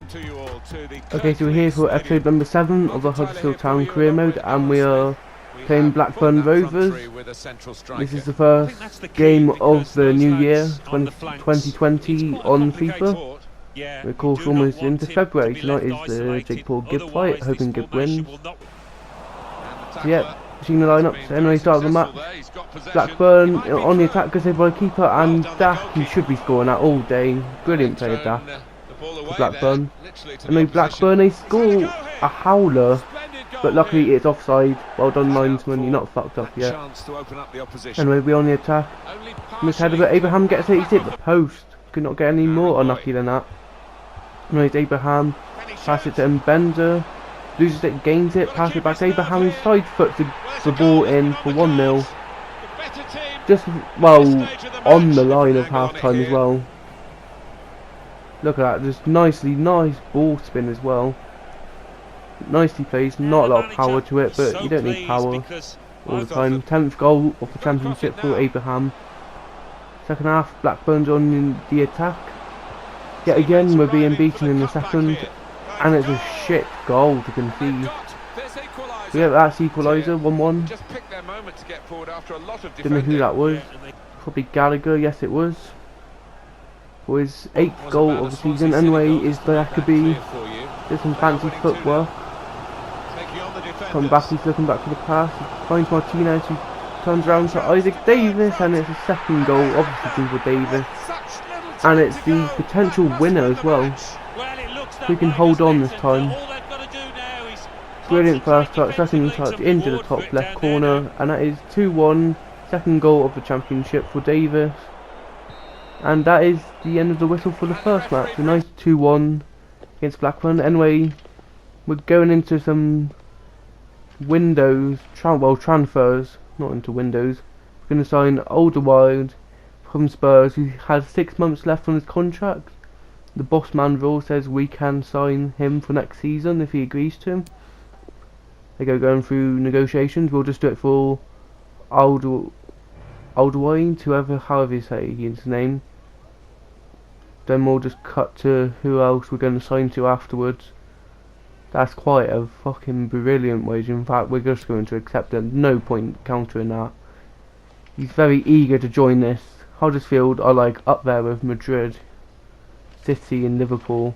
Okay, so we're here for episode number 7 of the Huddersfield Town career mode, and we are playing Blackburn Rovers. This is the first game of the new year, 2020 on FIFA. We're of course almost into February. Tonight is the Jake Paul Gibb fight, hoping Gibb wins. So yeah, seeing the lineups. Anyway, start of the match. Blackburn on the attack, good save by the keeper, and Dak, he should be scoring that all day. Brilliant play of Dak for Blackburn. Anyway, Blackburn, they score a howler, but luckily it's offside. Well done, linesman, you're not fucked up yet. Anyway, we're on the attack. Mishead of it, Abraham gets it, he's hit the post. Could not get any more unlucky than that. Anyway, it's Abraham, pass it to Mbender, loses it, gains it, pass it back to Abraham, he side foots the ball in for 1-0. Just, well, on the line of half time as well. Look at that, just nice ball spin as well. Nicely played, not a lot of power to it, but you don't need power all the time. 10th goal of the championship for Abraham. Second half, Blackburn's on the attack. Yet again, we're being beaten in the second, and it's a shit goal to concede. So yeah, that's equaliser, 1-1. Don't know who that was. Probably Gallagher, yes it was. For his 8th goal of the season. Anyway, is Diakaby. Did some fancy footwork. Come back, he's looking back for the pass. He finds Martinez, who turns around to Isaac Davis, and it's a second goal, obviously for Davis. And it's the potential winner as well. We can hold on this time. Brilliant first touch, second touch into the top left corner, and that is 2-1, second goal of the championship for Davis. And that is the end of the whistle for the first match. A nice 2-1 against Blackburn. Anyway, we're going into some transfers, not into windows. We're going to sign Alderweireld from Spurs, who has 6 months left on his contract. The boss man rule says we can sign him for next season if he agrees to him. They go going through negotiations. We'll just do it for Alderweireld, however you say his name. Then we'll just cut to who else we're going to sign to afterwards. That's quite a fucking brilliant wage. In fact, we're just going to accept it. No point countering that. He's very eager to join this. Huddersfield are like up there with Madrid, City and Liverpool.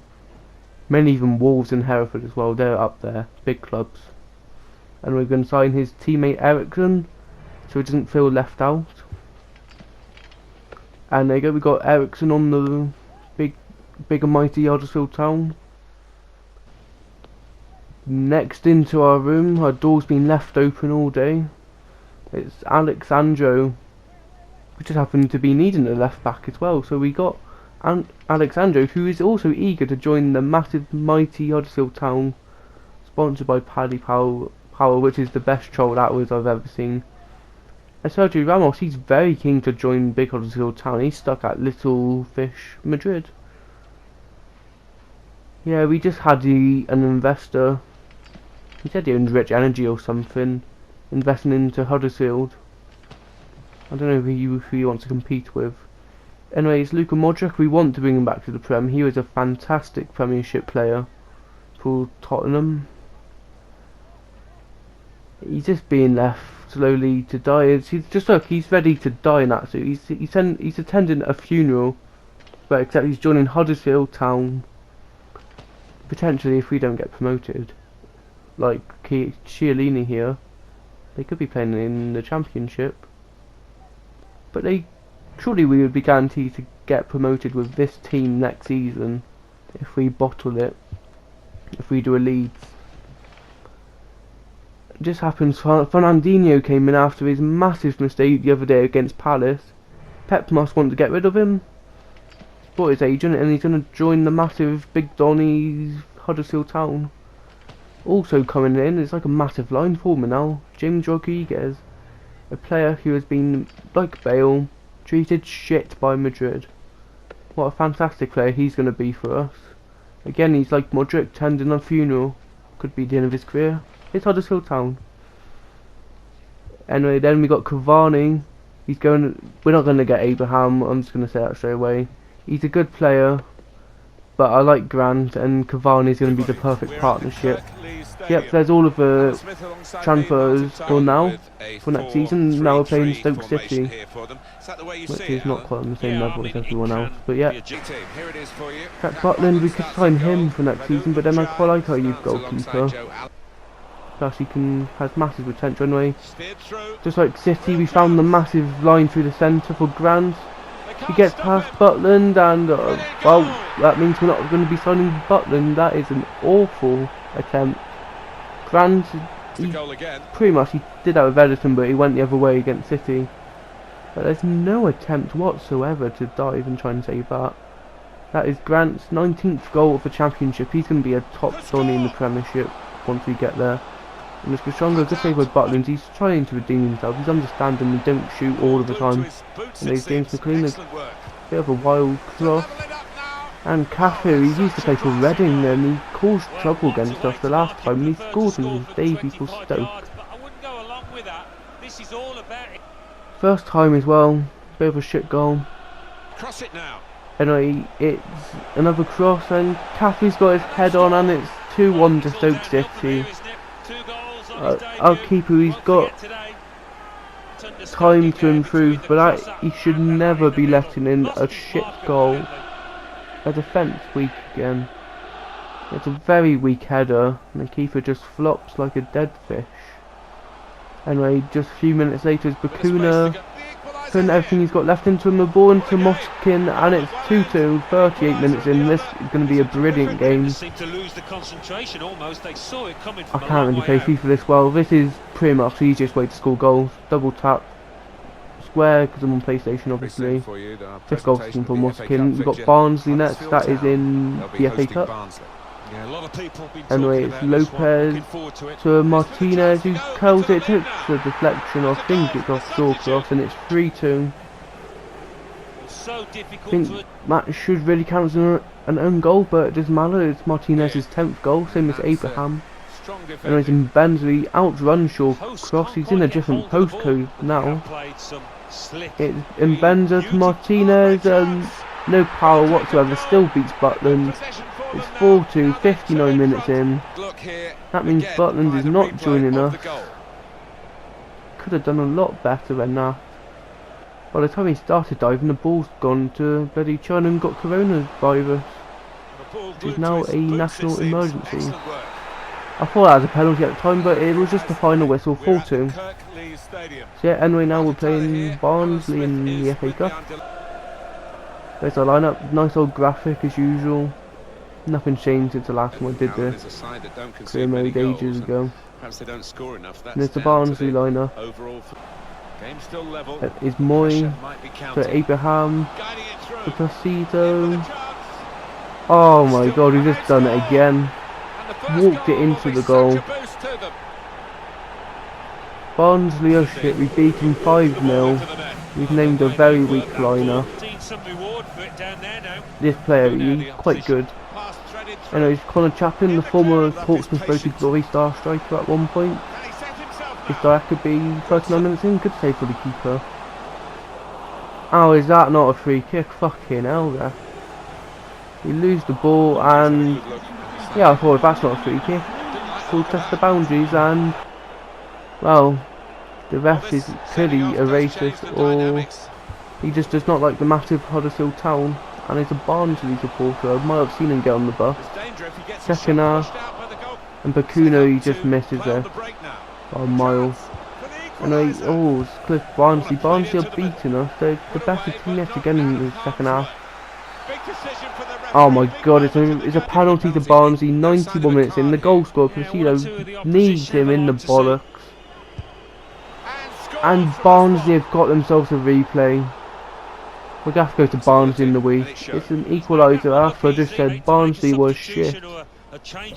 Many even Wolves and Hereford as well. They're up there. Big clubs. And we're going to sign his teammate Ericsson, so he doesn't feel left out. And there you go, we got Ericsson on the big and mighty Huddersfield Town. Next into our room, our door's been left open all day. It's Alexandro. We just happen to be needing a left back as well, so we got Alexandro, who is also eager to join the massive mighty Huddersfield Town, sponsored by Paddy Power, which is the best troll outwards I've ever seen. And Sergio Ramos, he's very keen to join big Huddersfield Town. He's stuck at Little Fish Madrid. Yeah, we just had an investor. He said he owns Rich Energy or something, investing into Huddersfield. I don't know who he wants to compete with. Anyways, Luka Modric, we want to bring him back to the Prem. He was a fantastic Premiership player for Tottenham. He's just being left slowly to die. He's just look, he's ready to die in that suit. He's attending a funeral, but except he's joining Huddersfield Town. Potentially, if we don't get promoted, like Chiellini here, they could be playing in the Championship. But surely we would be guaranteed to get promoted with this team next season if we bottle it. If we do a Leeds. It just happens Fernandinho came in after his massive mistake the other day against Palace. Pep must want to get rid of him. Bought his agent, and he's going to join the massive Big Donny's Huddersfield Town. Also coming in, it's like a massive line for me now, James Rodriguez. A player who has been, like Bale, treated shit by Madrid. What a fantastic player he's going to be for us. Again, he's like Modric, attending a funeral. Could be the end of his career. It's Huddersfield Town. Anyway, then we got Cavani. We're not going to get Abraham, I'm just going to say that straight away. He's a good player, but I like Grant, and Cavani is going to be the perfect partnership. Yep, there's all of the transfers for now, for next season. Now we're playing Stoke City, which is not quite on the same level as everyone else. But yeah, Jack Butland, we could sign him for next season, but then I quite like our youth goalkeeper. Plus he has massive potential anyway. Just like City, we found the massive line through the centre for Grant. He gets past Butland, and well, that means we're not going to be signing Butland. That is an awful attempt. Grant, pretty much he did that with Everton, but he went the other way against City. But there's no attempt whatsoever to dive and try and save that. That is Grant's 19th goal of the Championship. He's going to be a top Donny in the Premiership once we get there. And it's Stronger, good save with Butland. He's trying to redeem himself. He's understanding we don't shoot all of the time. And there's James McLean, a bit of a wild cross. And Cafu, he used to play for Reading and he caused trouble against us the last time. And he scored on his debut for Stoke. First time as well, bit of a shit goal. Anyway, it's another cross and Cafu's got his head on and it's 2-1 to Stoke City. Our keeper, he's got time to improve, but he should never be letting in a shit goal. A defence weak again. It's a very weak header, and the keeper just flops like a dead fish. Anyway, just a few minutes later, it's Bakuna putting everything he's got left into him, the ball into Moskin, and it's 2-2, 38 minutes in. This is going to be a brilliant game. I can't really play FIFA this well. This is pretty much the easiest way to score goals. Double tap, square, because I'm on PlayStation obviously. Fifth goal for Moskin. We've got Barnsley next, that is in the FA Cup. Anyway, it's Lopez to Martinez, who curls it, takes the deflection, I think it's off Shawcross, and it's 3-2. I think that should really count as an own goal, but it doesn't matter, it's Martinez's 10th goal, same as Abraham. Anyways, in Barnsley, outruns Shawcross, he's in a different postcode now. It's Mbenza to Martinez, no power whatsoever, still beats Butland. It's 4-2, 59 minutes in. That means Butland is not joining us. Could have done a lot better than that. By the time he started diving, the ball's gone to bloody China and got coronavirus. Which is now a national emergency. I thought that was a penalty at the time, but it was just the final whistle, 4-2. So yeah, anyway, now we're playing Barnsley in the FA Cup. There's our lineup, nice old graphic as usual. Nothing changed since the last time I did this career mode ages ago. And it's the Barnsley lineup. It's Moy for Abraham, for Placido. Oh my god, he's just done it again. Walked it into the goal. Barnsley are shit, we beat him 5-0. We've named a very weak lineup. This player, he's quite good. Anyways, Connor Chaplin, the former Portsmouth voted Glory Star striker at one point. If that could be 39 minutes in, good save for the keeper. Oh, is that not a free kick? Fucking hell there. We lose the ball and... yeah, I thought if that's not a free kick, we'll test the boundaries and... well, the ref is clearly a racist, or he just does not like the massive Huddersfield Town. And he's a Barnsley supporter. I might have seen him get on the bus. Second half, and Bakuna, he just misses there by a mile. And it's Cliff Barnsley. Barnsley are beating us. They're the better team yet again in the second half. Oh my god, it's a penalty to Barnsley. 91 minutes in. The goal scorer, Placido, knees him in the bollocks. And Barnsley have got themselves a replay. We're going to have to go to Barnsley in the week. It's an equaliser after I just said Barnsley was shit.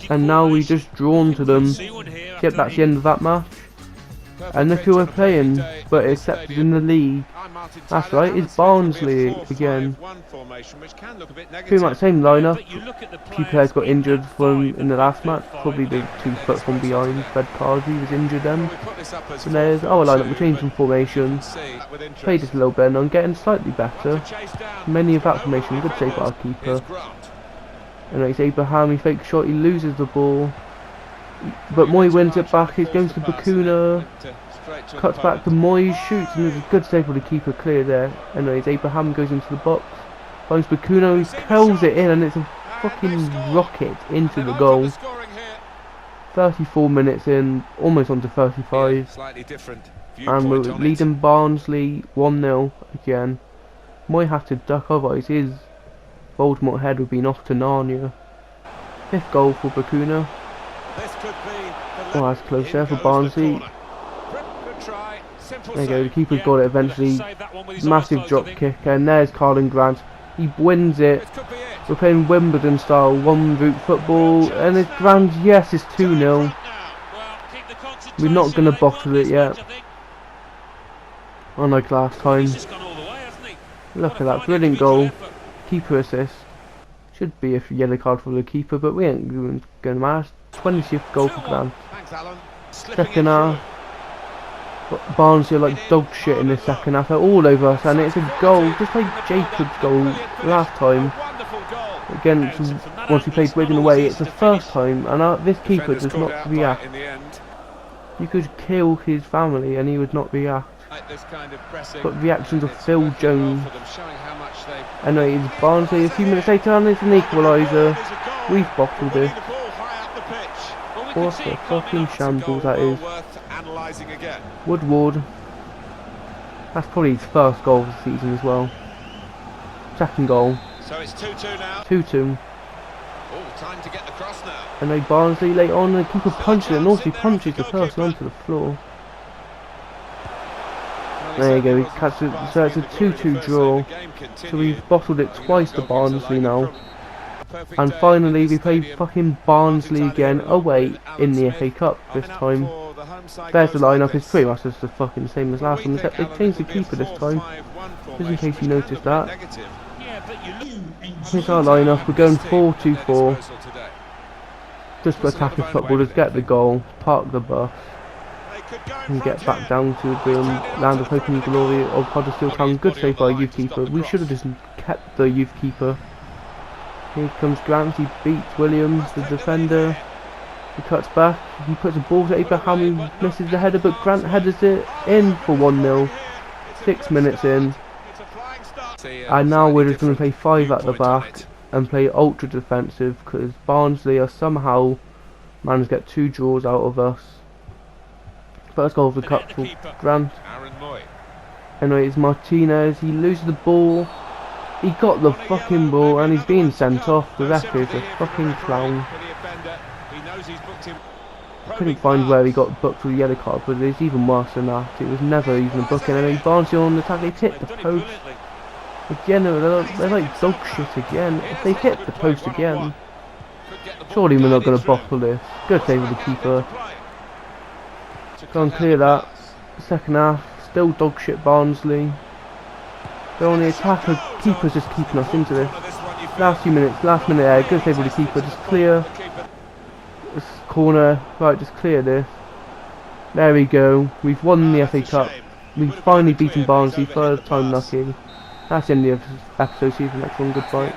And now we just drawn to them. Yep, that's the end of that match. And look who we're playing, but accepted in the league. That's right, it's Barnsley again. Pretty much same lineup. A few players got injured in the last match. Probably the 2 foot from behind. Fred Cardi was injured then. And there's our lineup. We're changing formations. Played it a little bit and I'm getting slightly better. Many of that formation, good save for our keeper. And it's Abraham, he fakes shot, he loses the ball. But Moy wins it back, it goes to Bakuna. Cuts back to Moy, shoots, and there's a good save for the keeper clear there. Anyways, Abraham goes into the box, finds Bakuna, he curls it in, and it's a fucking rocket into the goal. 34 minutes in, almost on to 35. And we're leading Barnsley 1-0 again. Moy has to duck, otherwise his Voldemort head would be off to Narnia. 5th goal for Bakuna. Oh, that's close there for Barnsley. There you go, the keeper's got it eventually. Massive drop kick, and there's Carlin Grant. He wins it. We're playing Wimbledon style, one route football, and it's Grant, yes, it's 2-0. We're not going to bottle it yet. Unlike last time. Look at that, brilliant goal. Keeper assist. Should be a yellow card for the keeper, but we ain't going to matter. 20th goal for Grant. Second half. Barnsley are like dog shit in the second half. They're all over us, and it's a goal, just like Jacob's goal last time. Again, once we played Wigan away, it's the first time, and this keeper does not react. You could kill his family and he would not react. But reactions of Phil Jones. Anyway, it's Barnsley a few minutes later, and it's an equaliser. We've bottled it. What a fucking shambles that is. Woodward. That's probably his first goal of the season as well. Second goal. So it's 2-2 now. 2-2. Oh, time to get the cross now. And then Barnsley late on, the keeper punches it, and also he punches the person onto the floor. There you go, he catches it, so it's a 2-2 draw. So we've bottled it twice to Barnsley now. And finally we play fucking Barnsley again, away in the FA Cup this time. There's the lineup, it's pretty much just the fucking same as last one, except they changed the keeper this time. Just in case you noticed that. Here's our lineup, we're going 4-2-4. Just for attacking footballers, get the goal, park the bus, and get back down to the land of hope and glory of Huddersfield Town. Good save by a youth keeper. We should have just kept the youth keeper. Here comes Grant, he beats Williams, the defender. He cuts back, he puts a ball to Abraham, he misses the header, but Grant headers it in for 1-0. 6 minutes in. And now we're just going to play 5 at the back and play ultra defensive, because Barnsley are somehow managed to get 2 draws out of us. First goal of the cup for Grant. Anyway, it's Martinez, he loses the ball. He got the fucking ball and he's being sent off. The ref is a fucking clown. Couldn't find where he got booked with a yellow card, but it's even worse than that. It was never even a booking. And then Barnsley on the attack, they've hit the post. Again, they're like dog shit again. If they hit the post again, surely we're not going to bottle this. Good save with the keeper. Go and clear that. Second half, still dog shit Barnsley. They're on the attack, the keeper's just keeping us into this. Last few minutes, last minute there, good save with the keeper, just clear. This corner, right, just clear this. There we go, we've won the FA Cup. We've finally beaten Barnsley, third time lucky. That's the end of the episode, see you for the next one, goodbye.